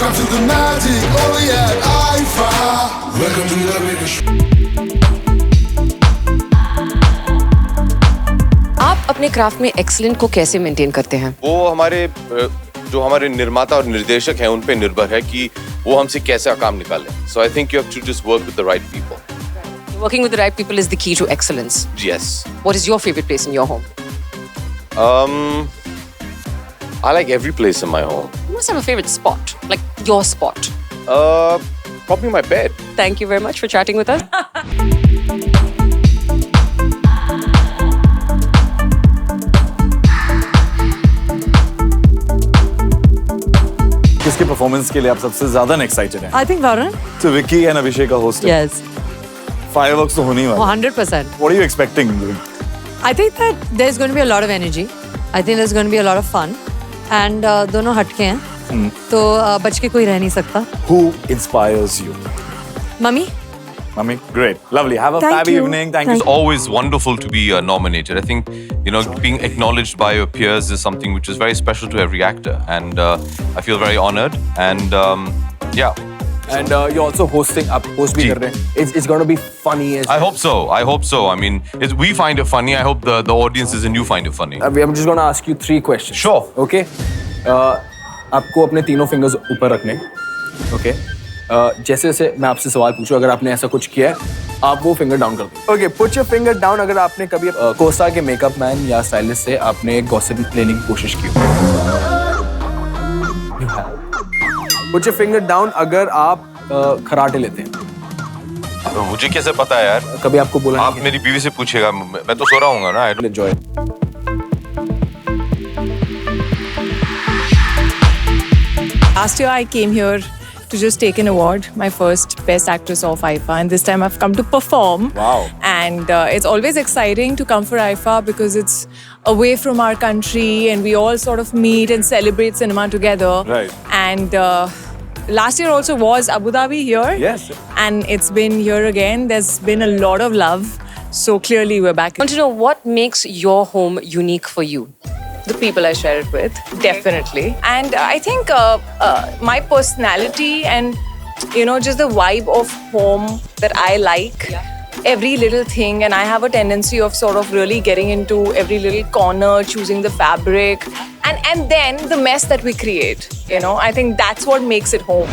Welcome to the magic, only at IFA. Welcome to the biggest. आप अपने craft में excellent को कैसे मेंटेन करते हैं? वो हमारे जो हमारे निर्माता और निर्देशक हैं उन पे निर्भर है कि वो हमसे कैसा काम निकालें. So I think you have to just work with the right people. Working with the right people is the key to excellence. Yes. What is your favorite place in your home? I like every place in my home. You must have a favorite spot, like your spot. Probably my bed. Thank you very much for chatting with us. किसके performance के लिए आप सबसे ज्यादा excited हैं? I think Varun. तो Vicky and अभिषेक का host है. Yes. फायरवर्क्स तो होने ही वाले. 100%. What are you expecting? I think that there's going to be a lot of energy. I think there's going to be a lot of fun. And दोनों हटके हैं. तो बच के कोई रह नहीं सकता. Who inspires you? Mummy. Mummy, great, lovely. Have a Thank fab you. evening. Thank you. It's always wonderful to be nominated. I think, you know, being acknowledged by your peers is something which is very special to every actor. And I feel very honored. And yeah. And you're also hosting up. Host bhi kar rahe hain. It's going to be funny. I hope so. I hope so. I mean, we find it funny. I hope the audiences and you find it funny. I'm just going to ask you 3 questions. Sure. Okay. आपको अपने तीनों fingers ऊपर रखने. Okay. जैसे जैसे मैं आपसे सवाल पूछूं, अगर आपने ऐसा कुछ किया है, आप वो फिंगर डाउन कर दो. Okay. Put your finger down. अगर आपने कभी कोसा के मेकअप मैन या स्टाइलिस्ट से आपने गॉसिप लेने की कोशिश की हो. Put your finger down अगर आप खराटे लेते हैं. तो मुझे कैसे पता है यार? कभी आपको बोला आप मेरी बीवी से पूछेगा. मैं तो सो रहा हूँगा ना. I don't enjoy. Last year I came here to just take an award, my first Best Actress of IFA, and this time I've come to perform. Wow. And it's always exciting to come for IFA because it's away from our country and we all sort of meet and celebrate cinema together. Right. And last year also was Abu Dhabi here. Yes. And it's been here again. There's been a lot of love. So clearly we're back. I want to know what makes your home unique for you? The people I share it with, definitely. And I think my personality and, you know, just the vibe of home that I like, every little thing, and I have a tendency of sort of really getting into every little corner, choosing the fabric, and then the mess that we create, you know, I think that's what makes it home.